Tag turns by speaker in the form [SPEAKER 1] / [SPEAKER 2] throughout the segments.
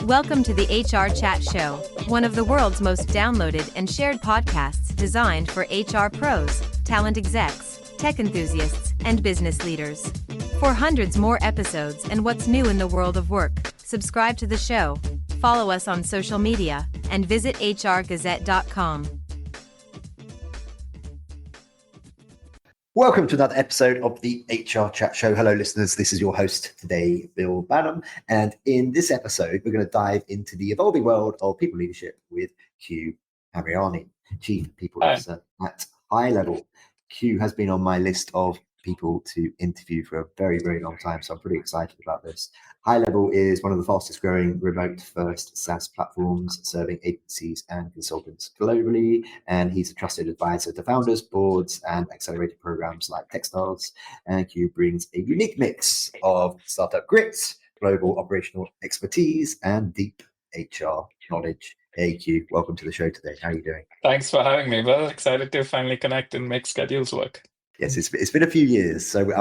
[SPEAKER 1] Welcome to the HR Chat Show, one of the world's most downloaded and shared podcasts designed for HR pros, talent execs, tech enthusiasts, and business leaders. For hundreds more episodes and what's new in the world of work, subscribe to the show, follow us on social media, and visit hrgazette.com.
[SPEAKER 2] Welcome to another episode of the HR Chat Show. Hello, listeners. This is your host today, Bill Banham. And in this episode, we're going to dive into the evolving world of people leadership with Q Hamirani, Chief People Officer at HighLevel. Q has been on my list of people to interview for a very, very long time, so I'm pretty excited about this. HighLevel is one of the fastest growing remote first SaaS platforms serving agencies and consultants globally, and he's a trusted advisor to founders, boards, and accelerator programs like Techstars. And Q brings a unique mix of startup grit, global operational expertise, and deep HR knowledge. Hey Q, welcome to the show today. How are you doing?
[SPEAKER 3] Thanks for having me. Well, excited to finally connect and make schedules work.
[SPEAKER 2] Yes, it's been a few years, so we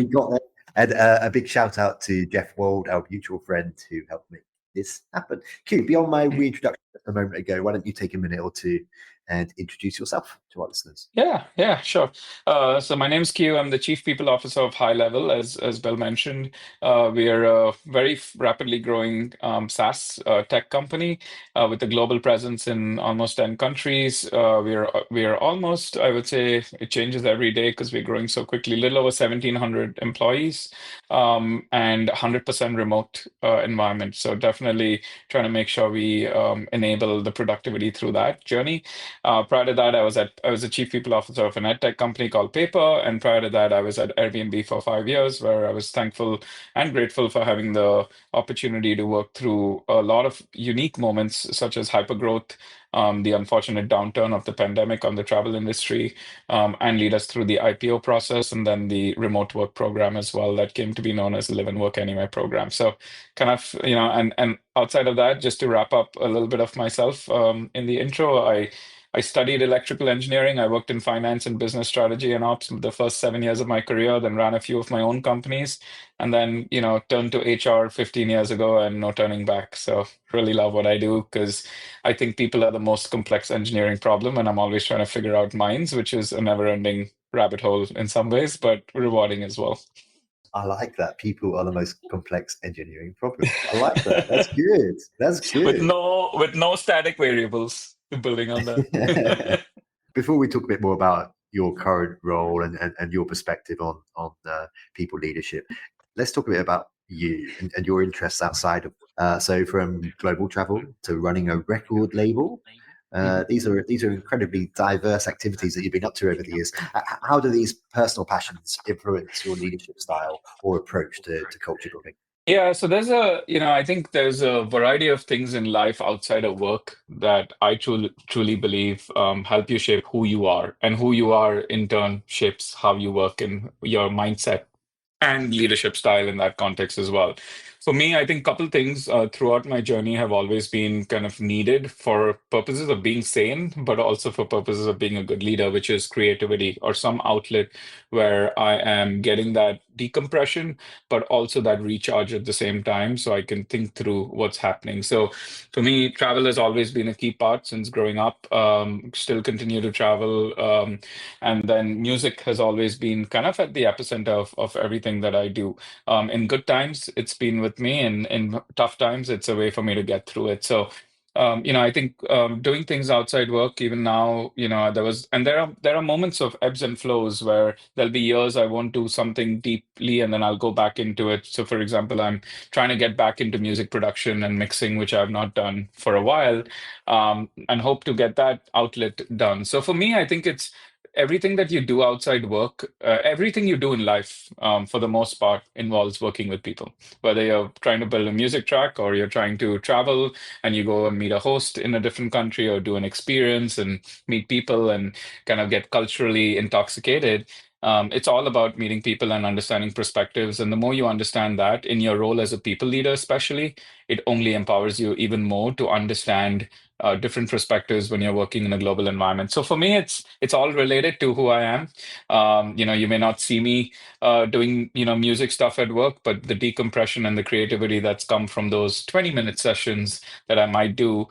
[SPEAKER 2] got there. And a big shout out to Jeff Wald, our mutual friend, who helped make this happen. Q, beyond my reintroduction a moment ago, why don't you take a minute or two and introduce yourself to our listeners?
[SPEAKER 3] Yeah, sure. So my name's Q. I'm the Chief People Officer of HighLevel, as Bill mentioned. We are a very rapidly growing SaaS tech company with a global presence in almost 10 countries. We are almost, I would say, it changes every day because we're growing so quickly, a little over 1,700 employees and 100% remote environment. So definitely trying to make sure we enable the productivity through that journey. Prior to that, I was a chief people officer of an ed tech company called Paper, and prior to that, I was at Airbnb for 5 years, where I was thankful and grateful for having the opportunity to work through a lot of unique moments, such as hypergrowth, the unfortunate downturn of the pandemic on the travel industry, and lead us through the IPO process, and then the remote work program as well that came to be known as the Live and Work Anywhere program. So kind of, and outside of that, just to wrap up a little bit of myself in the intro, I studied electrical engineering. I worked in finance and business strategy and ops the first 7 years of my career, then ran a few of my own companies, and then, turned to HR 15 years ago and no turning back. So really love what I do because I think people are the most complex engineering problem, and I'm always trying to figure out minds, which is a never-ending rabbit hole in some ways, but rewarding as well.
[SPEAKER 2] I like that. People are the most complex engineering problem. I like that. That's good. That's good.
[SPEAKER 3] With no static variables. Building on that.
[SPEAKER 2] Before we talk a bit more about your current role and your perspective on people leadership, let's talk a bit about you and your interests outside of so from global travel to running a record label. These are incredibly diverse activities that you've been up to over the years. How do these personal passions influence your leadership style or approach to culture building?
[SPEAKER 3] Yeah, so I think there's a variety of things in life outside of work that I truly believe help you shape who you are, and who you are in turn shapes how you work and your mindset and leadership style in that context as well. For me, I think a couple things throughout my journey have always been kind of needed for purposes of being sane, but also for purposes of being a good leader, which is creativity or some outlet where I am getting that decompression, but also that recharge at the same time so I can think through what's happening. So for me, travel has always been a key part since growing up, still continue to travel. And then music has always been kind of at the epicenter of everything that I do. In good times, it's been with me, and in tough times, it's a way for me to get through it. So, I think doing things outside work, even now, there are moments of ebbs and flows where there'll be years I won't do something deeply, and then I'll go back into it. So, for example, I'm trying to get back into music production and mixing, which I've not done for a while, and hope to get that outlet done. So, for me, I think it's everything that you do outside work, everything you do in life, for the most part, involves working with people. Whether you're trying to build a music track, or you're trying to travel and you go and meet a host in a different country, or do an experience and meet people and kind of get culturally intoxicated. It's all about meeting people and understanding perspectives. And the more you understand that in your role as a people leader, especially, it only empowers you even more to understand different perspectives when you're working in a global environment. So for me, it's all related to who I am. You may not see me doing music stuff at work, but the decompression and the creativity that's come from those 20-minute sessions that I might do,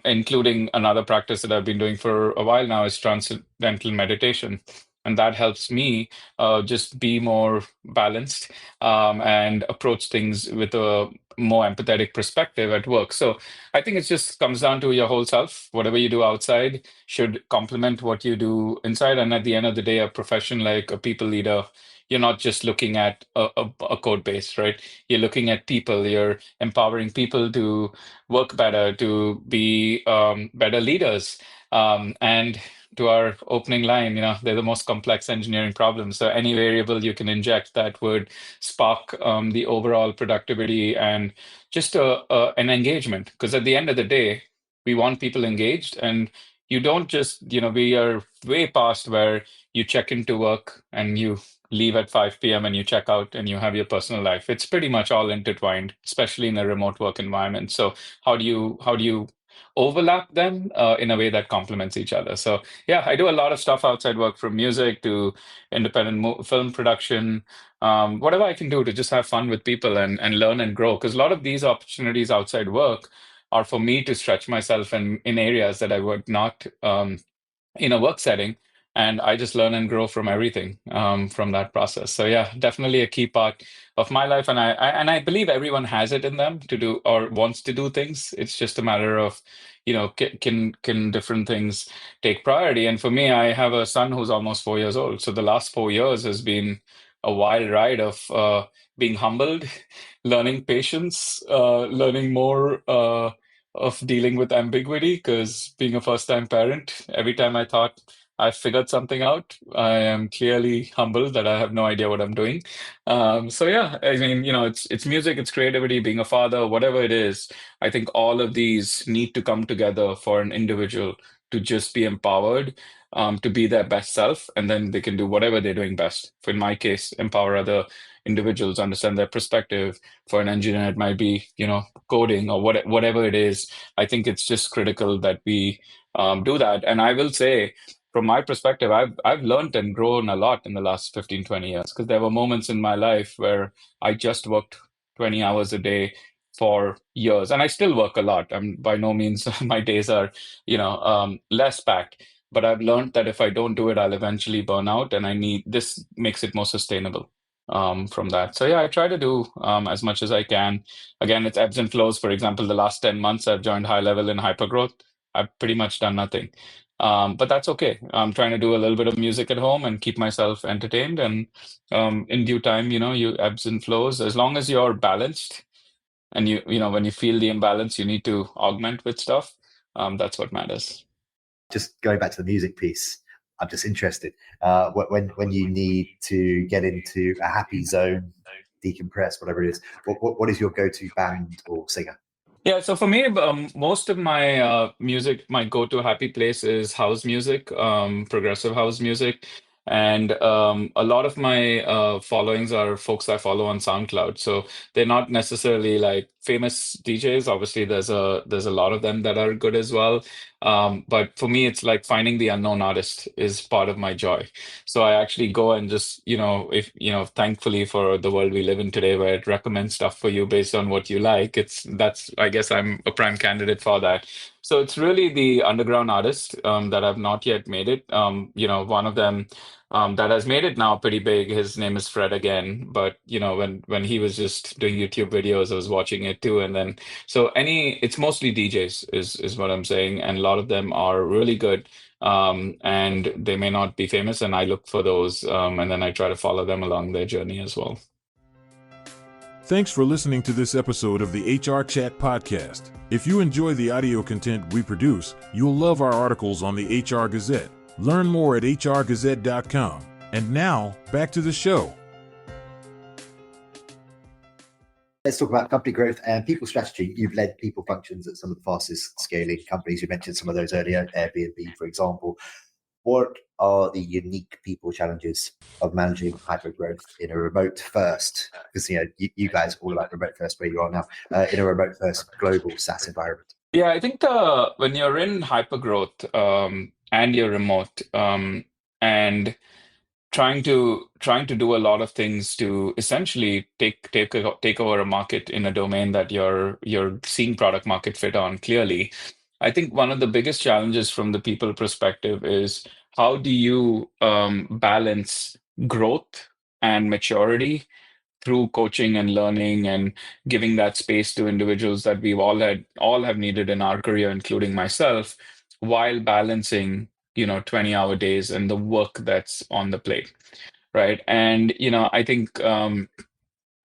[SPEAKER 3] including another practice that I've been doing for a while now, is transcendental meditation. And that helps me just be more balanced and approach things with a more empathetic perspective at work. So I think it just comes down to your whole self. Whatever you do outside should complement what you do inside. And at the end of the day, a profession like a people leader, you're not just looking at a code base, right? You're looking at people. You're empowering people to work better, to be better leaders. And to our opening line, they're the most complex engineering problems. So any variable you can inject that would spark the overall productivity and just an engagement. Because at the end of the day, we want people engaged, and you don't just, we are way past where you check into work and you leave at 5 p.m. and you check out and you have your personal life. It's pretty much all intertwined, especially in a remote work environment. So how do you overlap them in a way that complements each other? So yeah, I do a lot of stuff outside work, from music to independent film production, whatever I can do to just have fun with people and learn and grow. Because a lot of these opportunities outside work are for me to stretch myself in areas that I would not in a work setting. And I just learn and grow from everything from that process. So yeah, definitely a key part of my life, and I believe everyone has it in them to do or wants to do things. It's just a matter of, can different things take priority? And for me, I have a son who's almost 4 years old. So the last 4 years has been a wild ride of being humbled, learning patience, learning more. Of dealing with ambiguity, because being a first-time parent, every time I thought I figured something out, I am clearly humbled that I have no idea what I'm doing. So yeah, I mean, it's music, it's creativity, being a father, whatever it is. I think all of these need to come together for an individual to just be empowered, to be their best self, and then they can do whatever they're doing best. For in my case, empower other individuals, understand their perspective. For an engineer, it might be, coding or whatever it is. I think it's just critical that we do that. And I will say, from my perspective, I've learned and grown a lot in the last 15, 20 years, because there were moments in my life where I just worked 20 hours a day for years, and I still work a lot. I'm by no means my days are, less packed. But I've learned that if I don't do it, I'll eventually burn out, and this makes it more sustainable from that. So yeah, I try to do as much as I can. Again, it's ebbs and flows. For example, the last 10 months, I've joined HighLevel in Hypergrowth. I've pretty much done nothing. But that's okay. I'm trying to do a little bit of music at home and keep myself entertained. And in due time, you ebbs and flows. As long as you're balanced, and when you feel the imbalance, you need to augment with stuff. That's what matters.
[SPEAKER 2] Just going back to the music piece, I'm just interested. When you need to get into a happy zone, decompress, whatever it is, what is your go-to band or singer?
[SPEAKER 3] Yeah, so for me, most of my music, my go-to happy place is house music, progressive house music. And a lot of my followings are folks I follow on SoundCloud. So they're not necessarily like famous DJs. Obviously, there's a lot of them that are good as well. But for me, it's like finding the unknown artist is part of my joy. So I actually go and just, if, thankfully for the world we live in today, where it recommends stuff for you based on what you like, I guess I'm a prime candidate for that. So it's really the underground artist that have not yet made it. One of them that has made it now pretty big. His name is Fred again. But when he was just doing YouTube videos, I was watching it too. And then it's mostly DJs is what I'm saying, and a lot of them are really good. And they may not be famous, and I look for those, and then I try to follow them along their journey as well.
[SPEAKER 4] Thanks for listening to this episode of the HR Chat Podcast. If you enjoy the audio content we produce, you'll love our articles on the HR Gazette. Learn more at hrgazette.com. And now, back to the show.
[SPEAKER 2] Let's talk about company growth and people strategy. You've led people functions at some of the fastest scaling companies. You mentioned some of those earlier, Airbnb, for example. What are the unique people challenges of managing hypergrowth in a remote first? Because you guys are all about remote first where you are now, in a remote first global SaaS environment.
[SPEAKER 3] Yeah, I think the when you're in hypergrowth and you're remote and trying to do a lot of things to essentially take over a market in a domain that you're seeing product market fit on clearly. I think one of the biggest challenges from the people perspective is how do you balance growth and maturity through coaching and learning and giving that space to individuals that we've all have needed in our career, including myself, while balancing, 20-hour days and the work that's on the plate, right? And I think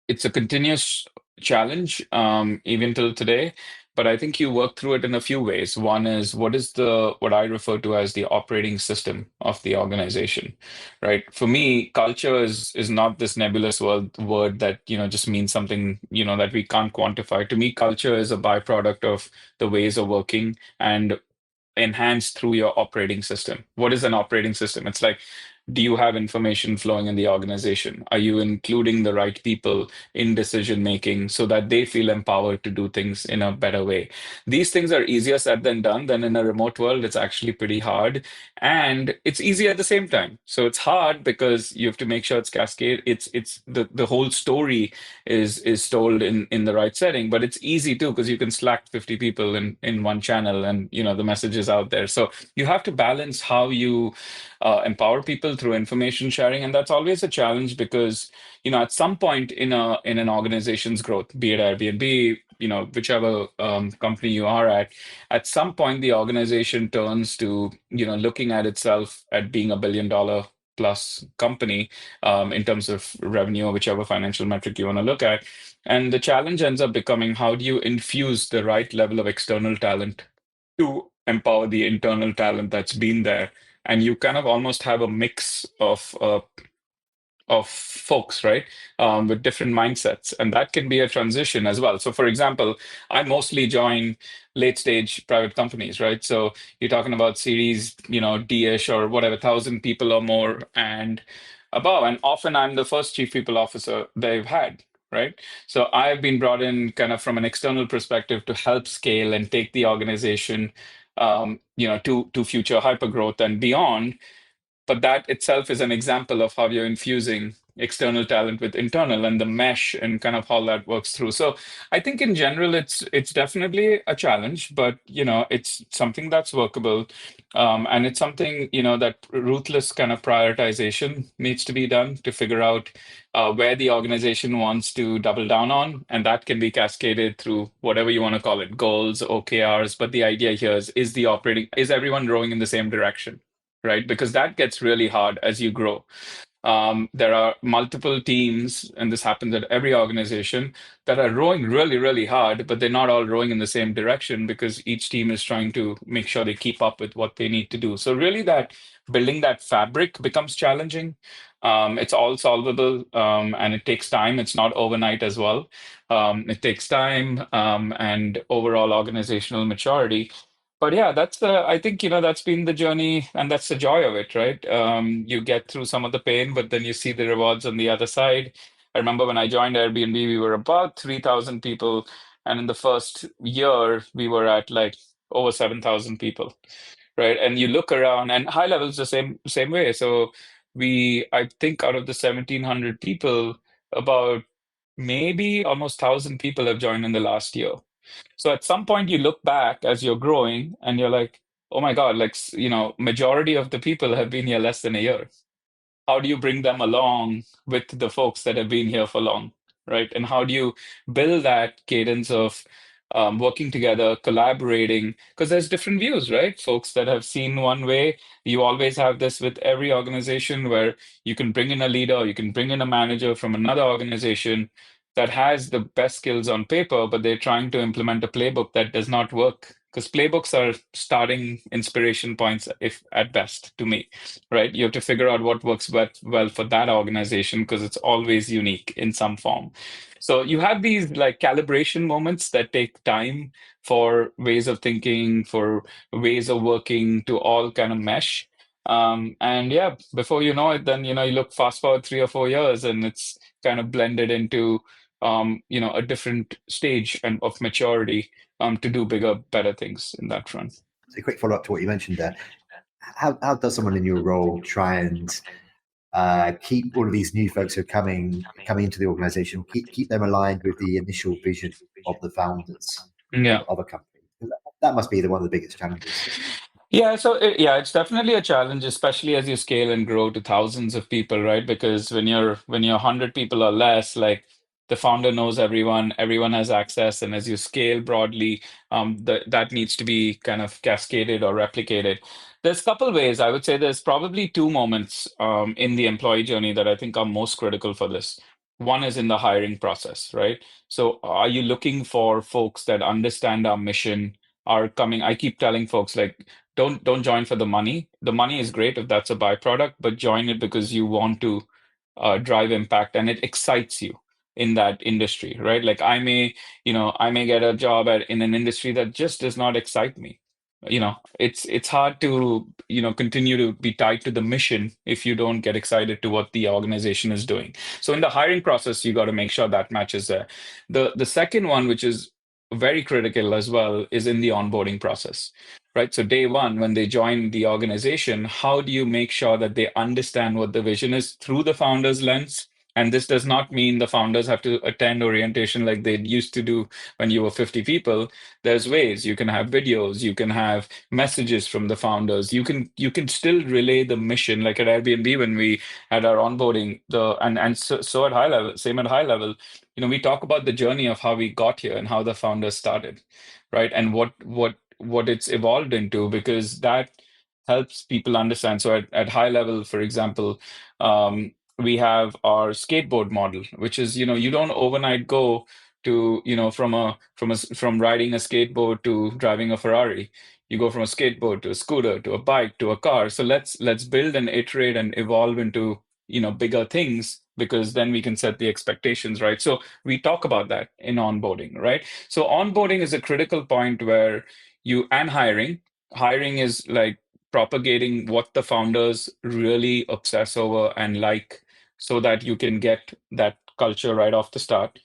[SPEAKER 3] it's a continuous challenge, even till today. But I think you work through it in a few ways. One is what I refer to as the operating system of the organization, right? For me, culture is not this nebulous word that just means something that we can't quantify. To me, culture is a byproduct of the ways of working and enhanced through your operating system. What is an operating system? It's like, do you have information flowing in the organization? Are you including the right people in decision making so that they feel empowered to do things in a better way? These things are easier said than done. Then in a remote world, it's actually pretty hard. And it's easy at the same time. So it's hard because you have to make sure it's cascade. It's the whole story is told in the right setting, but it's easy too because you can slack 50 people in one channel and the message is out there. So you have to balance how you empower people through information sharing, and that's always a challenge because at some point in an organization's growth, be it Airbnb, whichever company you are at some point the organization turns to looking at itself at being $1 billion plus company in terms of revenue or whichever financial metric you want to look at. And the challenge ends up becoming how do you infuse the right level of external talent to empower the internal talent that's been there. And you kind of almost have a mix of folks, right, with different mindsets, and that can be a transition as well. So, for example, I mostly join late stage private companies, right? So you're talking about series, D-ish or whatever, 1,000 people or more and above, and often I'm the first chief people officer they've had. Right. So I've been brought in kind of from an external perspective to help scale and take the organization, to future hypergrowth and beyond. But that itself is an example of how you're infusing external talent with internal and the mesh and kind of how that works through. So I think in general it's definitely a challenge, but it's something that's workable. And it's something that ruthless kind of prioritization needs to be done to figure out where the organization wants to double down on, and that can be cascaded through whatever you want to call it, goals, OKRs. But the idea here is everyone rowing in the same direction, right? Because that gets really hard as you grow. There are multiple teams, and this happens at every organization, that are rowing really, really hard, but they're not all rowing in the same direction because each team is trying to make sure they keep up with what they need to do. So really that building that fabric becomes challenging. It's all solvable, and it takes time. It's not overnight as well. It takes time, and overall organizational maturity. But yeah, I think, that's been the journey and that's the joy of it, right? You get through some of the pain, but then you see the rewards on the other side. I remember when I joined Airbnb, we were about 3,000 people. And in the first year, we were at like over 7,000 people, right? And you look around and HighLevel is the same way. So I think out of the 1,700 people, about maybe almost 1,000 people have joined in the last year. So at some point you look back as you're growing and you're like, oh my God, like, majority of the people have been here less than a year. How do you bring them along with the folks that have been here for long, right? And how do you build that cadence of working together, collaborating? Because there's different views, right? Folks that have seen one way. You always have this with every organization where you can bring in a leader, or you can bring in a manager from another organization that has the best skills on paper, but they're trying to implement a playbook that does not work. Because playbooks are starting inspiration points, if at best, to me, right? You have to figure out what works well for that organization because it's always unique in some form. So you have these like calibration moments that take time for ways of thinking, for ways of working to all kind of mesh. And yeah, before you know it, then you look fast forward 3 or 4 years and it's kind of blended into a different stage and of maturity to do bigger, better things in that front.
[SPEAKER 2] So a quick follow up to what you mentioned there. How does someone in your role try and keep all of these new folks who are coming into the organization, keep them aligned with the initial vision of the founders of a company? That must be one of the biggest challenges.
[SPEAKER 3] Yeah, so it's definitely a challenge, especially as you scale and grow to thousands of people, right? Because when you're 100 people or less, like the founder knows everyone, everyone has access, and as you scale broadly, that needs to be kind of cascaded or replicated. There's a couple ways. I would say there's probably two moments in the employee journey that I think are most critical for this. One is in the hiring process, right? So are you looking for folks that understand our mission, are coming? I keep telling folks, like, don't join for the money. The money is great if that's a byproduct, but join it because you want to drive impact and it excites you in that industry, right? Like I may get a job in an industry that just does not excite me. It's hard to continue to be tied to the mission if you don't get excited to what the organization is doing. So in the hiring process, you got to make sure that matches there. The second one, which is very critical as well, is in the onboarding process, right? So day one, when they join the organization, how do you make sure that they understand what the vision is through the founder's lens? And this does not mean the founders have to attend orientation like they used to do when you were 50 people. There's ways you can have videos, you can have messages from the founders. You can still relay the mission, like at Airbnb when we had our onboarding. So at HighLevel, same at HighLevel, we talk about the journey of how we got here and how the founders started, right? And what it's evolved into, because that helps people understand. So at HighLevel, for example, we have our skateboard model, which is, you don't overnight go to, from riding a skateboard to driving a Ferrari. You go from a skateboard to a scooter to a bike to a car. So let's build and iterate and evolve into, bigger things, because then we can set the expectations, right? So we talk about that in onboarding, right? So onboarding is a critical point where hiring is like propagating what the founders really obsess over and like, so that you can get that culture right off the start.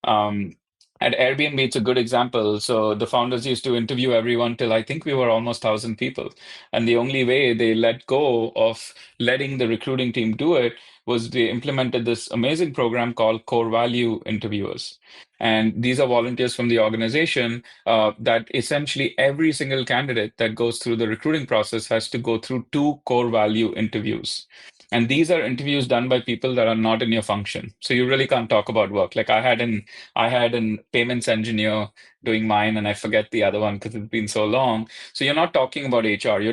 [SPEAKER 3] At Airbnb, it's a good example. So the founders used to interview everyone till I think we were almost 1,000 people. And the only way they let go of letting the recruiting team do it was they implemented this amazing program called Core Value Interviewers. And these are volunteers from the organization that essentially every single candidate that goes through the recruiting process has to go through 2 core value interviews. And these are interviews done by people that are not in your function. So you really can't talk about work. Like I had an payments engineer doing mine, and I forget the other one because it's been so long. So you're not talking about HR. They're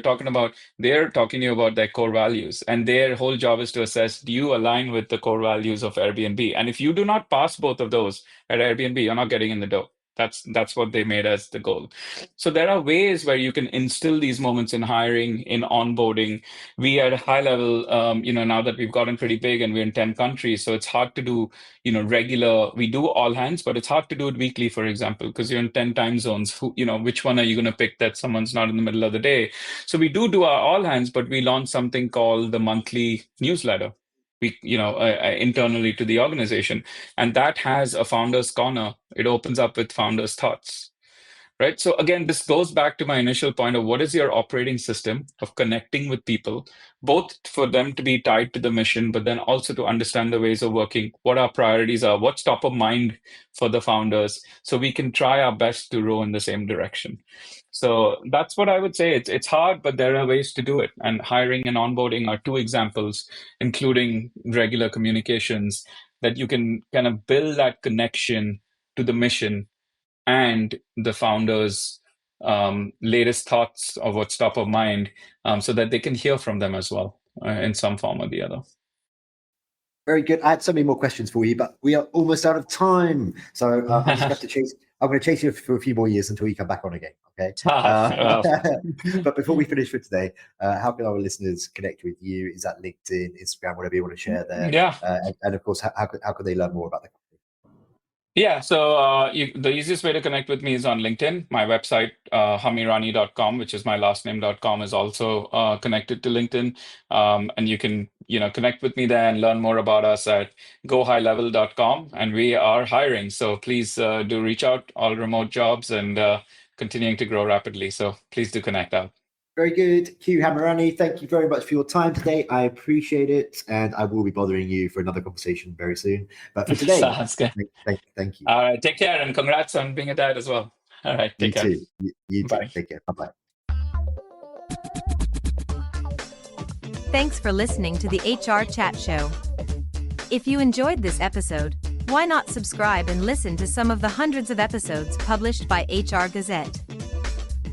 [SPEAKER 3] talking to you about their core values. And their whole job is to assess, do you align with the core values of Airbnb? And if you do not pass both of those at Airbnb, you're not getting in the door. That's what they made as the goal. So there are ways where you can instill these moments in hiring, in onboarding. We at HighLevel, now that we've gotten pretty big and we're in 10 countries, so it's hard to do, we do all hands, but it's hard to do it weekly, for example, because you're in 10 time zones. Which one are you going to pick that someone's not in the middle of the day? So we do our all hands, but we launch something called the monthly newsletter. Internally to the organization, and that has a founder's corner. It opens up with founders' thoughts, right? So again, this goes back to my initial point of what is your operating system of connecting with people, both for them to be tied to the mission, but then also to understand the ways of working, what our priorities are, what's top of mind for the founders, so we can try our best to row in the same direction. So that's what I would say. It's hard, but there are ways to do it. And hiring and onboarding are 2 examples, including regular communications, that you can kind of build that connection to the mission and the founders' latest thoughts of what's top of mind, so that they can hear from them as well in some form or the other.
[SPEAKER 2] Very good. I had so many more questions for you, but we are almost out of time. So I'm just going to chase. I'm going to chase you for a few more years until you come back on again. Okay. But before we finish for today, how can our listeners connect with you? Is that LinkedIn, Instagram, whatever you want to share there?
[SPEAKER 3] Yeah.
[SPEAKER 2] And of course, how could they learn more about the company?
[SPEAKER 3] Yeah, so the easiest way to connect with me is on LinkedIn. My website, hamirani.com, which is my last name.com, is also connected to LinkedIn. And you can connect with me there and learn more about us at gohighlevel.com. And we are hiring. So please do reach out, all remote jobs, and continuing to grow rapidly. So please do connect out.
[SPEAKER 2] Very good. Q Hamirani, thank you very much for your time today. I appreciate it. And I will be bothering you for another conversation very soon. But for today,
[SPEAKER 3] Sounds good.
[SPEAKER 2] Thank you.
[SPEAKER 3] All right. Take care, and congrats on being a dad as well. All right. Take care.
[SPEAKER 2] You too.
[SPEAKER 3] Bye.
[SPEAKER 2] Take care. Bye-bye.
[SPEAKER 1] Thanks for listening to the HR Chat Show. If you enjoyed this episode, why not subscribe and listen to some of the hundreds of episodes published by HR Gazette?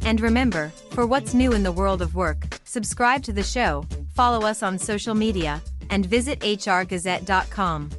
[SPEAKER 1] And remember, for what's new in the world of work, subscribe to the show, follow us on social media, and visit hrgazette.com.